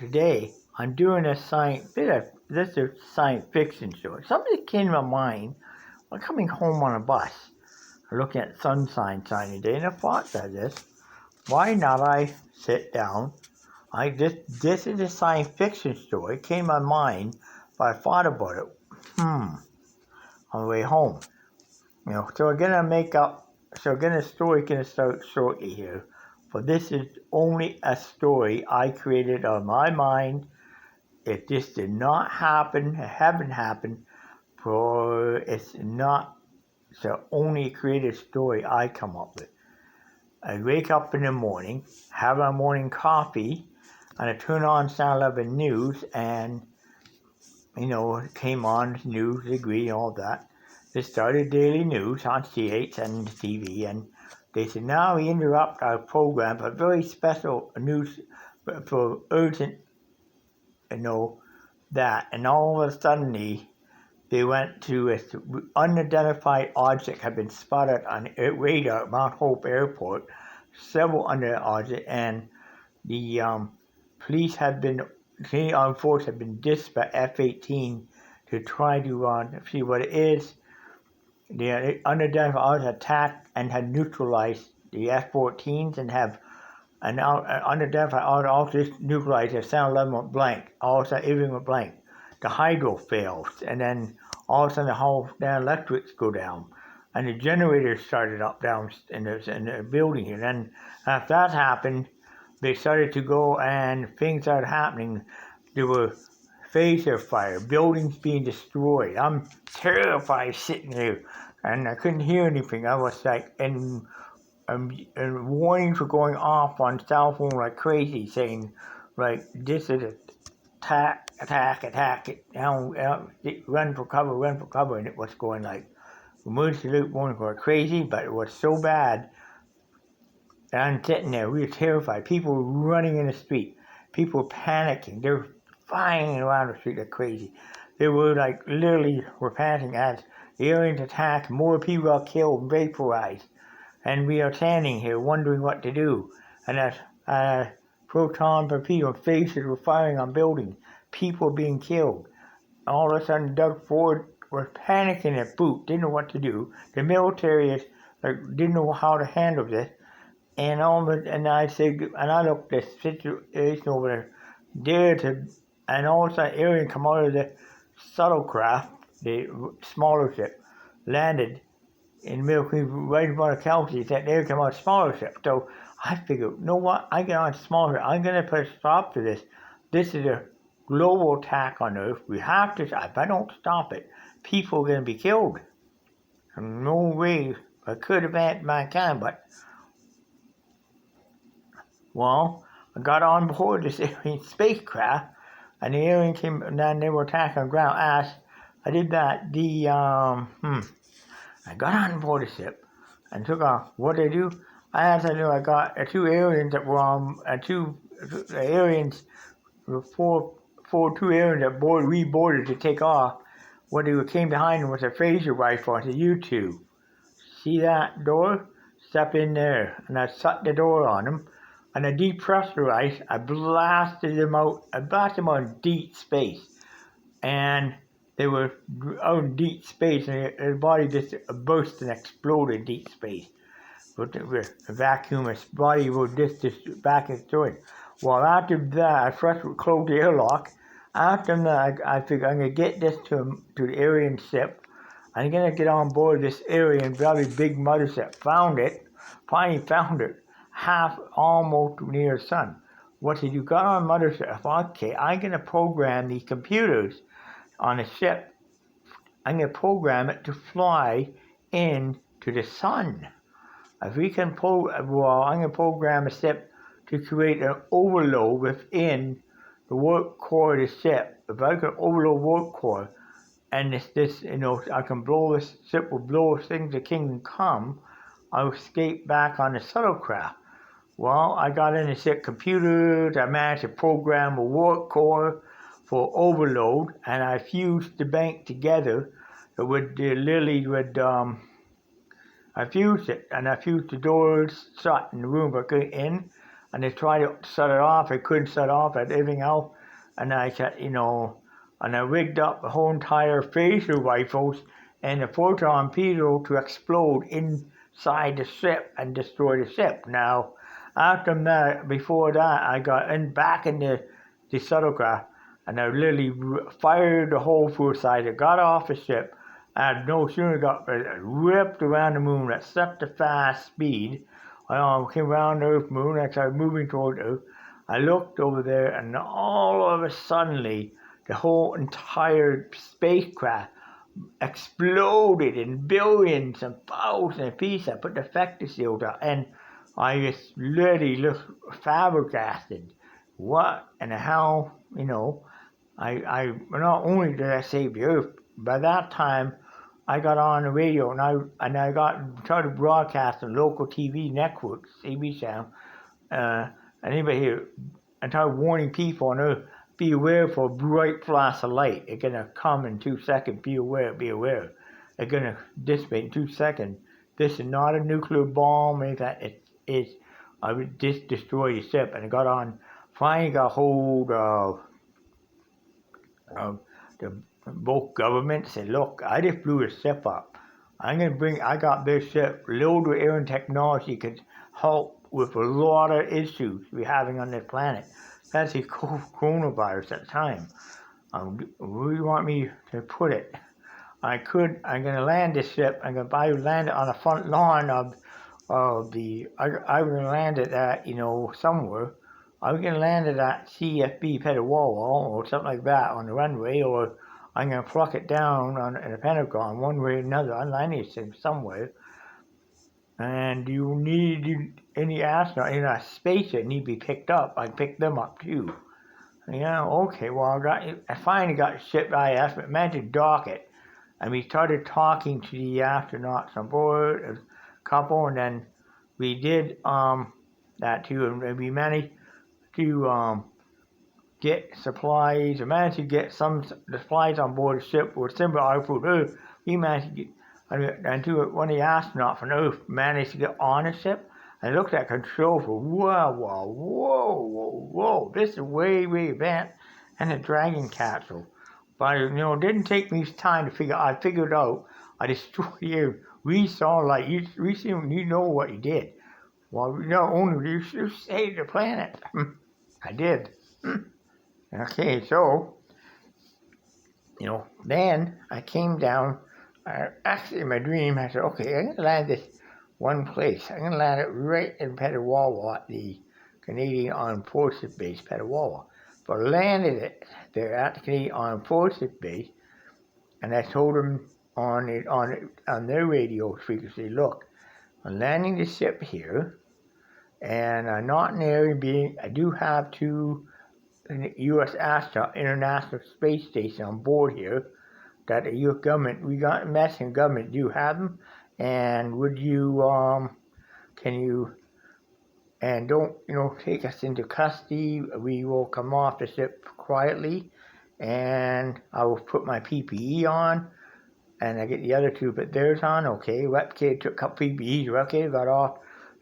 today I'm doing this is a science fiction story. Something came to my mind while coming home on a bus, looking at sun sign today, and I thought that this. Why not I sit down? This is a science fiction story. It came to my mind, but I thought about it. On the way home. So we're gonna make up. So again, the story gonna start shortly here. But this is only a story I created on my mind. If this did not happen, haven't happened, for it's not. So only created story I come up with. I wake up in the morning, have my morning coffee, and I turn on Channel 11 News, and it came on news, degree, and all that. They started daily news on CH and TV, and they said, now we interrupt our program for very special news for urgent, that. And all of a sudden, they went to an unidentified object had been spotted on radar at Mount Hope Airport, several unidentified objects, and the police Canadian Armed Forces had been dispatched F-18 to try to see what it is. The unidentified object attacked and had neutralized the F-14s and have an unidentified object also neutralized. The Channel 11 went blank. All of a sudden, everything went blank. The hydro fails, and then all of a sudden the electrics go down, and the generators started up down in the building here. And then after that happened, they started to go and things started happening. There were phaser fire, buildings being destroyed. I'm terrified sitting here, and I couldn't hear anything. I was like, and warnings were going off on cell phone like crazy, saying, like, this is attack, run for cover, and it was going like, emergency alert warning going crazy, but it was so bad. And I'm sitting there, we were terrified. People were running in the street. People were panicking. They were flying around the street like crazy. They were like, literally were panicking as the Aryans attacked. More people got killed and vaporized. And we are standing here wondering what to do. And as proton, torpedo, phasers were firing on buildings. People were being killed. All of a sudden, Doug Ford was panicking at boot, didn't know what to do. The military didn't know how to handle this. And I said, and I looked at the situation over there, and all of a sudden, Aryan come out of the shuttlecraft, the smaller ship, landed in the middle of right in front of Kelsey. Said there come out a smaller ship. So I figured, you know what? I get on a smaller ship. I'm gonna put a stop to this. This is a global attack on Earth. We have to. If I don't stop it, people are gonna be killed. No way I could have had mankind, but. Well, I got on board this Aryan spacecraft, and the Aryan came, and then they were attacking on ground. I did that. I got on board the ship and took off. What did I do? I got two Aryans that were two Aryans, two Aryans that we boarded to take off. What they came behind them was a phaser rifle. I said, you two, see that door? Step in there. And I shut the door on them. And I depressurized, I blasted them out in deep space. And they were out in deep space, and their body just burst and exploded in deep space. But the vacuum, his body was just back into it. Well, after that, I first closed the airlock. After that, I figured I'm going to get this to the Aryan ship. I'm going to get on board this Aryan, very big mothership. Finally found it. Half almost near the sun. What did you got on mothership? Okay, I'm gonna program these computers on the ship. I'm gonna program it to fly into the sun. If we can I'm gonna program a ship to create an overload within the work core of the ship. If I can overload work core, and I can blow this ship will blow things to Kingdom Come, I'll escape back on the shuttlecraft. Well, I got in the ship computers, I managed to program a work core for overload, and I fused the bank together with I fused it, and I fused the doors shut in the room I got in. and they tried to shut it off. I couldn't shut off everything else, and I said, and I rigged up the whole entire phaser rifles and the proton torpedo to explode inside the ship and destroy the ship. Now, after that, before that, I got back in the shuttlecraft, and I literally fired the hole through the side. I got off the ship, and no sooner got ripped around the moon at such a fast speed. I came around the Earth moon, I started moving toward Earth. I looked over there, and all of a sudden, the whole entire spacecraft exploded in billions and thousands of pieces. I put the effector shield up, and I just literally looked flabbergasted. What in the hell, I not only did I save the Earth, by that time I got on the radio and I started broadcasting local TV networks, CB channel, anybody here, and started warning people on Earth, be aware for a bright flash of light. It's gonna come in 2 seconds. Be aware, be aware. It's gonna dissipate in 2 seconds. This is not a nuclear bomb. I would just destroy the ship. And I finally got hold of both governments. Said, look, I just blew the ship up. I got this ship loaded with Aryan technology could help with a lot of issues we're having on this planet. That's the coronavirus at the time. Where do you want me to put it? I'm gonna land this ship. I'm gonna land it on the front lawn I'm gonna land it at, somewhere. I'm gonna land it at CFB Petawawa or something like that on the runway, or I'm gonna pluck it down in the Pentagon one way or another. I'm landing it somewhere. And you need any astronaut in a spaceship need to be picked up. I picked them up too. Okay, well I finally got the ship IS, but managed to dock it. And we started talking to the astronauts on board, a couple, and then we did that too, and we managed to get supplies. I managed to get some supplies on board the ship with similar output. We managed to get, and one of the astronauts from Earth managed to get on the ship. I looked at control for whoa, this is way advanced, and a Dragon capsule. But it didn't take me time to figure. I figured out I destroyed you. We saw light. You know what you did. Well, not only did you save the planet, I did. Okay, so then I came down. Actually, in my dream, I said, okay, I'm gonna land this one place. I'm gonna land it right in Petawawa at the Canadian Armed Forces Base, Petawawa. But I landed it there at the Canadian Armed Forces Base, and I told them on their radio frequency, look, I'm landing the ship here, and I'm not in area being. I do have 2 U.S. astronaut International Space Station on board here. That the U.S. government, we got Mexican government, do have them, and would you, can you, and don't, take us into custody. We will come off the ship quietly, and I will put my PPE on, and I get the other 2 put theirs on. Okay, Repkid took a couple PPEs, Repkid got off,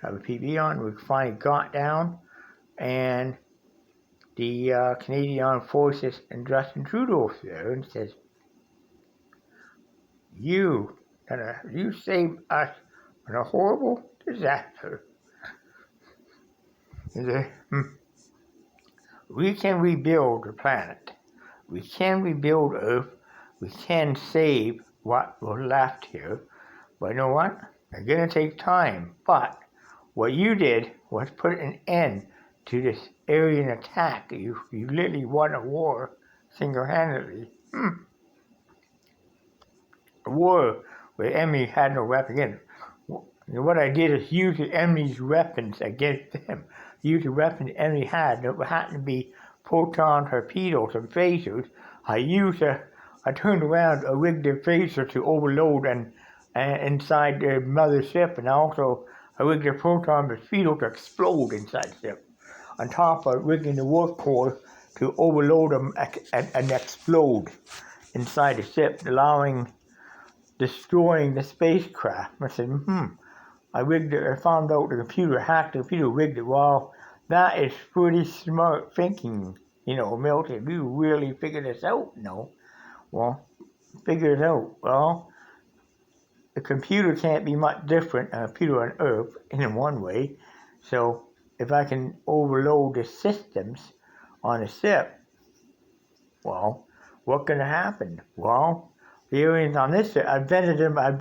have a PPE on. We finally got down, and the Canadian Armed Forces and Justin Trudeau there and says, you saved us from a horrible disaster. We can rebuild the planet. We can rebuild Earth. We can save what was left here. But you know what? It's going to take time. But what you did was put an end to this Aryan attack. You literally won a war single-handedly. A war where the enemy had no weapon against them. What I did is use the enemy's weapons against them. Use the weapons the enemy had. That happened to be proton torpedoes and phasers. I turned around, I rigged the phaser to overload and inside the mothership, and also I rigged the proton torpedo to explode inside the ship. On top of rigging the warp core to overload them and explode inside the ship, destroying the spacecraft. I said, I found out the computer hacked the computer, rigged it. Well, That is pretty smart thinking, Milton. If you really figure this out, well, figure it out. Well, a computer can't be much different than a computer on Earth in one way. So if I can overload the systems on a ship, well, what's going to happen? Well, the aliens on this ship, I vetted them. I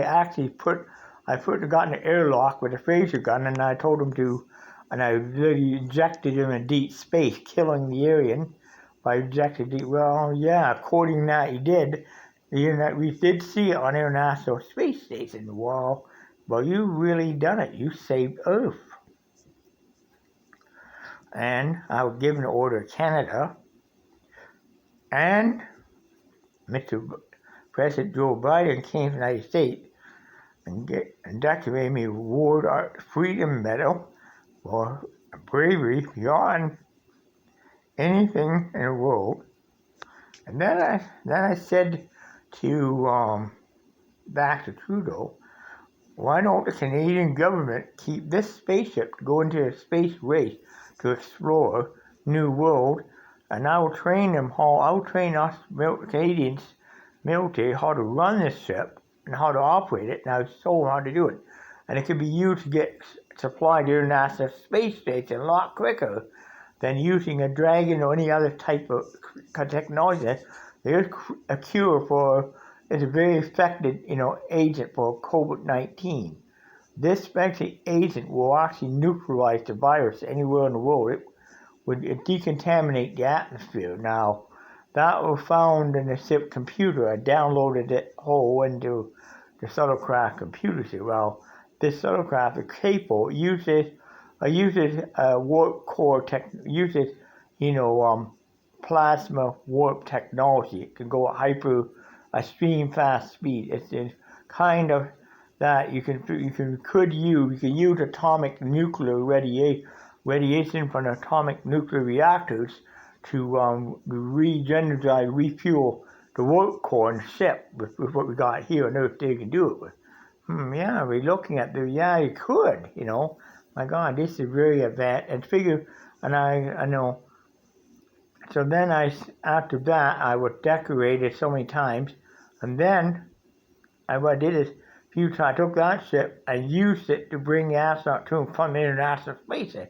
actually got in an airlock with a phaser gun, and I told them to, and I really injected them in deep space, killing the alien by injecting deep. Well, yeah, according to that, he did. We did see it on International Space Station. Well, you really done it. You saved Earth. And I was given the order to Canada, and Mr. President Joe Biden came to the United States and decorated me with World Art Freedom Medal for bravery beyond anything in the world. And then I said to back to Trudeau, why don't the Canadian government keep this spaceship to go into a space race to explore new world, and I will train us Canadians military how to run this ship and how to operate it, and I'll show them how to do it. And it can be used to get supplied to the International Space Station a lot quicker than using a Dragon or any other type of technology. There's a cure for, it's a very effective, agent for COVID-19. This specific agent will actually neutralize the virus anywhere in the world. It would decontaminate the atmosphere. Now, that was found in the ship computer. I downloaded it whole into the shuttlecraft computer. Well, this shuttlecraft is capable. It uses warp core plasma warp technology. It can go at extreme fast speed. It's kind of that you can use atomic nuclear radiation from atomic nuclear reactors to refuel the warp core in the ship with what we got here on Earth. They can do it with. Yeah, we're looking at you could, My God, this is very advanced. And I know. So then after that, I was decorated so many times, and then what I did is, I took that ship and used it to bring the astronaut to and from the International Space Station.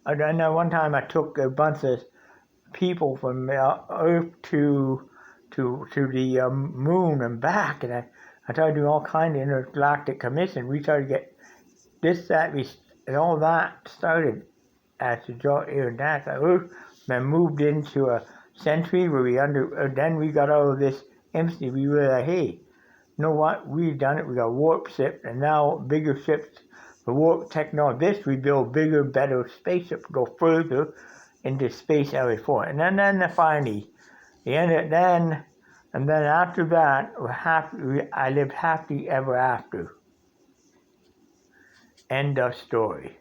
And then one time I took a bunch of people from Earth to the moon and back, and I tried to do all kinds of intergalactic commission. We tried to get this, that, and all that started at the International Earth, then moved into a century where then we got all of this empty. We were like, hey, you know what? We've done it. We got warp ships, and now bigger ships. The warp technology. We build bigger, better spaceships to go further into space area 4. And then finally, and then after that, I lived happily ever after. End of story.